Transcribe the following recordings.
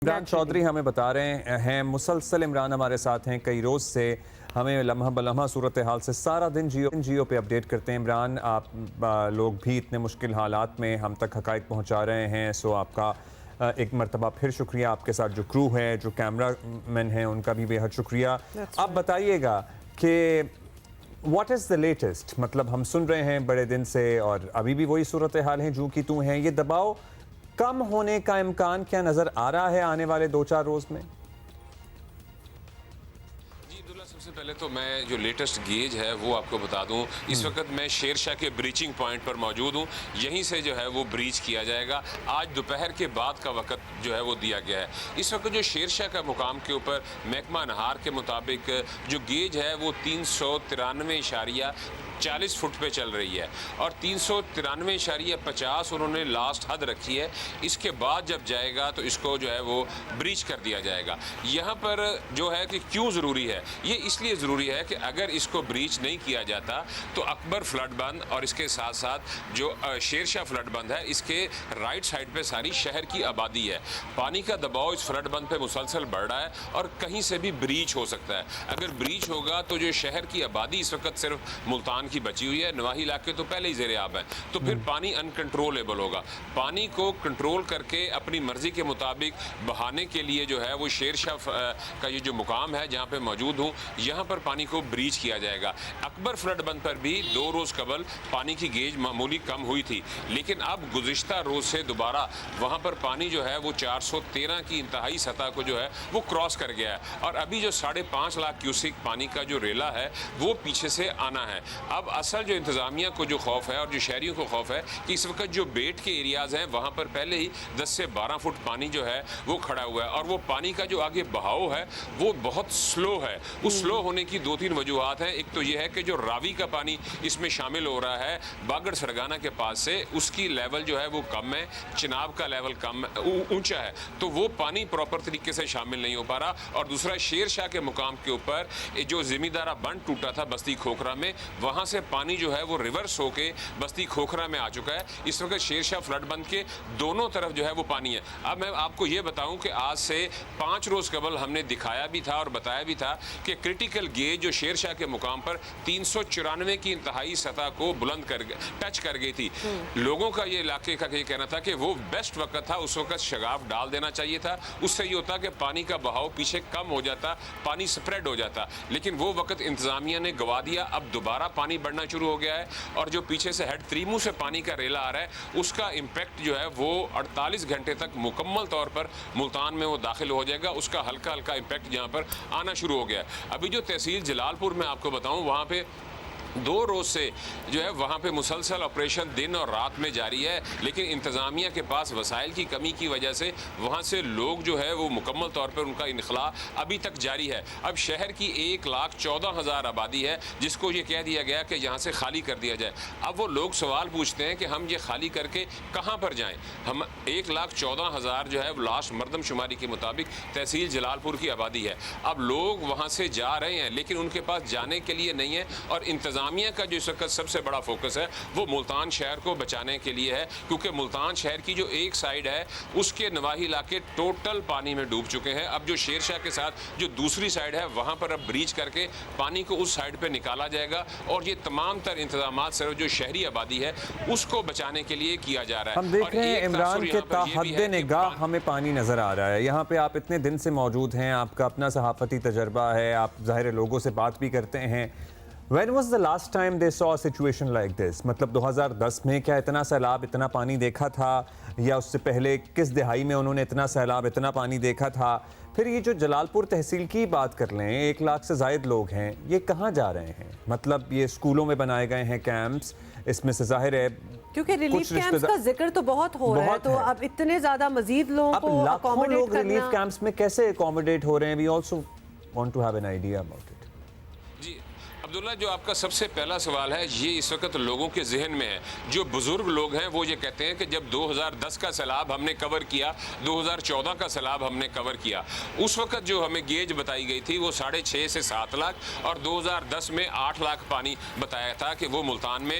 इमरान चौधरी हमें बता रहे हैं, मुसलसल इमरान हमारे साथ हैं कई रोज़ से, हमें लम्हा बलम्हा सूरत हाल से सारा दिन जियो पे अपडेट करते हैं। इमरान, आप लोग भी इतने मुश्किल हालात में हम तक हक़ाइक़ पहुंचा रहे हैं, सो आपका एक मरतबा फिर शुक्रिया। आपके साथ जो क्रू है, जो कैमरा मैन हैं, उनका भी बेहद शुक्रिया। आप बताइएगा कि व्हाट इज़ द लेटेस्ट, मतलब हम सुन रहे हैं बड़े दिन से और अभी भी वही सूरत हाल है जूं की तूं है। ये दबाव कम होने का इम्कान क्या नजर आ रहा है आने वाले 2-4 रोज में? सबसे पहले तो मैं जो लेटेस्ट गेज है वो आपको बता दूं। इस वक्त मैं शेरशाह के ब्रीचिंग पॉइंट पर मौजूद हूं। यहीं से जो है वो ब्रीच किया जाएगा। आज दोपहर के बाद का वक्त जो है वो दिया गया है। इस वक्त जो शेरशाह का मुकाम के ऊपर महकमा नहार के मुताबिक जो गेज है वो 393.40 फुट पे चल रही है और 393.50 उन्होंने लास्ट हद रखी है। इसके बाद जब जाएगा तो इसको जो है वो ब्रीच कर दिया जाएगा। यहाँ पर जो है कि क्यों ज़रूरी है, ये इसलिए ज़रूरी है कि अगर इसको ब्रीच नहीं किया जाता तो अकबर फ्लड बंद और इसके साथ साथ जो शेरशाह फ्लड बंद है, इसके राइट साइड पे सारी शहर की आबादी है। पानी का दबाव इस फ्लड बंद पे मुसलसल बढ़ रहा है और कहीं से भी ब्रीच हो सकता है। अगर ब्रीच होगा तो जो शहर की आबादी इस वक्त सिर्फ मुल्तान की बची हुई है, नवाही इलाके तो पहले ही ज़ेरे आब है, तो फिर पानी अनकंट्रोलेबल होगा। पानी को कंट्रोल करके अपनी मर्जी के मुताबिक बहाने के लिए जो है वो शेरशाह का ये जो मुकाम है जहाँ पे मौजूद हूँ, यहाँ पर पानी को ब्रीच किया जाएगा। अकबर फ्लड बंद पर भी 2 रोज़ कबल पानी की गेज मामूली कम हुई थी, लेकिन अब गुज़िश्ता रोज़ से दोबारा वहाँ पर पानी जो है वो 413 की इंतहाई सतह को जो है वो क्रॉस कर गया है और अभी जो 5.5 लाख क्यूसिक पानी का जो रेला है वो पीछे से आना है। अब असल जो इंतज़ामिया को जो खौफ है और जो शहरियों को खौफ है कि इस वक्त जो बेट के एरियाज़ हैं वहाँ पर पहले ही 10 से 12 फुट पानी जो है वो खड़ा हुआ है और वो पानी का जो आगे बहाव है वो बहुत स्लो है। उस स्लो होने की 2-3 वजूहत हैं। एक तो ये है कि जो रावी का पानी इसमें शामिल हो रहा है बागड़ सरगाना के पास से, उसकी लेवल जो है वो कम है, चिनाब का लेवल कम ऊंचा है, तो वो पानी प्रॉपर तरीके से शामिल नहीं हो पा रहा। और दूसरा, शेरशाह के मुकाम के ऊपर जो ज़मींदारा बंद टूटा था बस्ती खोखरा में, वहाँ से पानी जो है वो रिवर्स होके बस्ती खोखरा में आ चुका है। इस वक्त शेरशाह फ्लड बंद के दोनों तरफ जो है वो पानी है। अब मैं आपको ये बताऊं कि आज से 5 रोज़ कबल हमने दिखाया भी था और बताया भी था कि क्रिटिकल गेज जो शेरशाह के मुकाम पर 394 की इंतहाई सतह को बुलंद कर टच कर गई थी। लोगों का ये इलाके का ये कहना था कि वो बेस्ट वक्त था, उस वक्त शगाफ डाल देना चाहिए था, उससे ये होता कि पानी का बहाव पीछे कम हो जाता, पानी स्प्रेड हो जाता, लेकिन वो वक्त इंतजामिया ने गवा दिया। अब दोबारा पानी बढ़ना शुरू हो गया है और जो पीछे से हेड त्रीमू से पानी का रेला आ रहा है उसका इम्पैक्ट जो है वो 48 घंटे तक मुकम्मल तौर पर मुल्तान में वो दाखिल हो जाएगा। उसका हल्का हल्का इम्पैक्ट यहाँ पर आना शुरू हो गया है। अभी जो तहसील जलालपुर में आपको बताऊँ, वहाँ पे 2 रोज़ से जो है वहाँ पे मुसलसल ऑपरेशन दिन और रात में जारी है, लेकिन इंतज़ामिया के पास वसाइल की कमी की वजह से वहाँ से लोग जो है वो मुकम्मल तौर पर उनका इनखला अभी तक जारी है। अब शहर की 1,14,000 आबादी है जिसको ये कह दिया गया कि यहाँ से खाली कर दिया जाए। अब वो लोग सवाल पूछते हैं कि हम ये खाली करके कहाँ पर जाएँ। हम 1,14,000 जो है लास्ट मरदमशुमारी के मुताबिक तहसील जलालपुर की आबादी है। अब लोग वहाँ से जा रहे हैं लेकिन उनके पास जाने के लिए नहीं है और इंतज़ामिया का जो इस वक्त सबसे बड़ा फोकस है वो मुल्तान शहर को बचाने के लिए है, क्योंकि मुल्तान शहर की जो एक साइड है उसके नवाही इलाके टोटल पानी में डूब चुके हैं। अब जो शेरशाह के साथ जो दूसरी साइड है वहाँ पर अब ब्रीच करके पानी को उस साइड पे निकाला जाएगा और ये तमाम तर इंतजाम सिर्फ जो शहरी आबादी है उसको बचाने के लिए किया जा रहा है। हम देख रहे हैं इमरान के ताहद्दे निगाह हमें पानी नजर आ रहा है। यहाँ पे आप इतने दिन से मौजूद हैं, आपका अपना सहाफती तजर्बा है, आप ज़ाहिर लोगों से बात भी करते हैं। When was the last time they saw a situation like this? मतलब 2010 में क्या इतना सैलाब, इतना पानी देखा था, या उससे पहले किस दिहाई में उन्होंने इतना सैलाब, इतना पानी देखा था? फिर ये जो जलालपुर तहसील की बात कर लें, 1 लाख से ज़ायद लोग हैं, ये कहाँ जा रहे हैं? मतलब ये स्कूलों में बनाए गए हैं कैंप्स, इसमें से ज़ाहिर है क्योंकि रिलीफ कैंप्स का जिक्र तो बहुत हो रहा है, तो अब इतने ज़्यादा मजीद लोगों को लाखों लोग रिलीफ कैंप्स में कैसे अकोमोडेट हो रहे हैं? We also want to have an idea about it. जी, अब अब्दुल्ला, जो आपका सबसे पहला सवाल है ये इस वक्त लोगों के जहन में है। जो बुजुर्ग लोग हैं वो ये कहते हैं कि जब 2010 का सैलाब हमने कवर किया, 2014 का सैलाब हमने कवर किया, उस वक्त जो हमें गेज बताई गई थी वो 6.5 से 7 लाख और 2010 में 8 लाख पानी बताया था कि वो मुल्तान में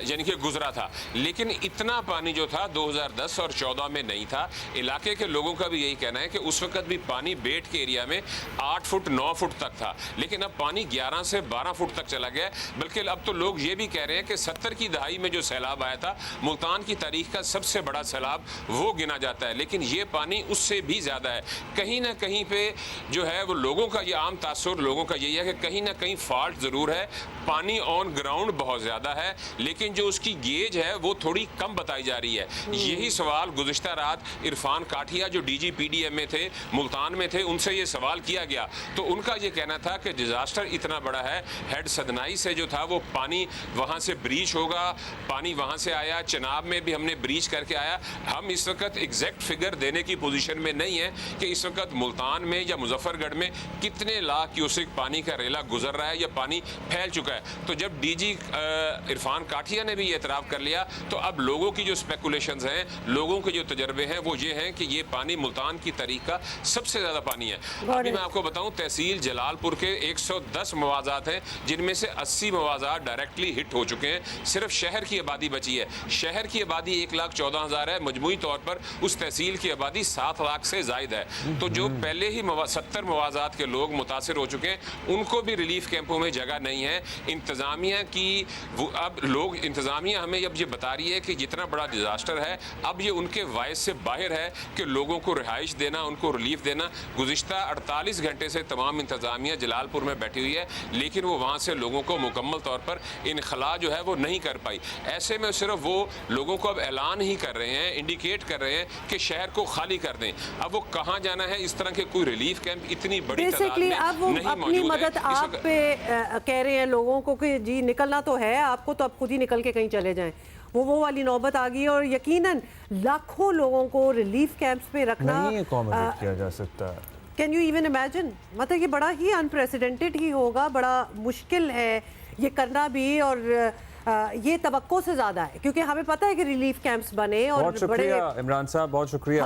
यानी कि गुजरा था। लेकिन इतना पानी जो था 2010 और 14 में नहीं था। इलाके के लोगों का भी यही कहना है कि उस वक्त भी पानी बेट के एरिया में 8 फुट 9 फुट तक था, लेकिन अब पानी 11 से 12 फुट तक चला गया। बल्कि अब तो लोग ये भी कह रहे हैं कि 70 की दहाई में जो सैलाब आया था, मुल्तान की तारीख का सबसे बड़ा सैलाब वो गिना जाता है, लेकिन ये पानी उससे भी ज़्यादा है। कहीं ना कहीं पे जो है वो लोगों का, ये आम तासुर लोगों का यही है कि कहीं ना कहीं फॉल्ट ज़रूर है। पानी ऑन ग्राउंड बहुत ज़्यादा है, लेकिन जो उसकी गेज है वो थोड़ी कम बताई जा रही है। यही सवाल गुज़िश्ता रात इरफान काठिया जो DG PDM में थे, मुल्तान में थे, उनसे ये सवाल किया गया तो उनका ये कहना था कि डिज़ास्टर इतना बड़ा है, हेड सदनाई से जो था वो पानी वहाँ से ब्रीच होगा, पानी वहाँ से आया, चनाब में भी हमने ब्रीच करके आया। हम इस वक्त एग्जैक्ट फिगर देने की पोजीशन में नहीं है कि इस वक्त मुल्तान में या मुजफ्फरगढ़ में कितने लाख क्यूसेक पानी का रेला गुजर रहा है या पानी फैल चुका है। तो जब DG इरफान काठिया ने भी ये एतराफ़ कर लिया तो अब लोगों की जो स्पेकुलेशंस हैं, लोगों के जो तजर्बे हैं वो ये हैं कि ये पानी मुल्तान की तारीख का सबसे ज़्यादा पानी है। अभी मैं आपको बताऊं, तहसील जलालपुर के 110 मवाज़ात हैं जिनमें से 80 मवाज़ात डायरेक्टली हिट हो चुके हैं। सिर्फ शहर की आबादी बची है। शहर की आबादी 1,14,000 है, मजमूई तौर पर उस तहसील की आबादी 7 लाख से ज़ायद है। तो जो पहले ही 70 मवाज़ात के लोग मुतासर हो चुके हैं उनको भी रिलीफ कैंपों में जगह नहीं है। इंतज़ामिया की अब लोग, इंतज़ामिया हमें अब ये बता रही है कि जितना बड़ा डिज़ास्टर है अब ये उनके वायस से बाहर है कि लोगों को रिहाइश देना, उनको रिलीफ देना। गुज़िश्ता 48 घंटे से तमाम इंतज़ामिया जलालपुर में बैठी हुई है, लेकिन वो वहाँ से लोगों को मुकम्मल तौर पर इनखला जो है वो नहीं कर पाई। ऐसे में सिर्फ वो लोगों को अब ऐलान ही कर रहे हैं, इंडिकेट कर रहे हैं कि शहर को खाली कर दें। अब वो कहाँ जाना है, इस तरह के कोई रिलीफ कैंप इतनी बड़ी तादाद में अब वो नहीं अपनी मौजूद मदद है। आप पे कह रहे हैं लोगों को कि जी निकलना तो है आपको, तो आप खुद ही निकल के कहीं चले जाएं। वो वाली नौबत आ गई और यकीनन लाखों लोगों को रिलीफ कैंप्स पे रखना नहीं अकोमोडेट किया जा सकता। Can you even imagine? मतलब ये बड़ा ही अनप्रेसिडेंटेड ही होगा, बड़ा मुश्किल है ये करना भी, और ये तवक्को से ज़्यादा है क्योंकि हमें पता है कि रिलीफ कैंप्स बने और बहुत शुक्रिया इमरान साहब, बहुत शुक्रिया।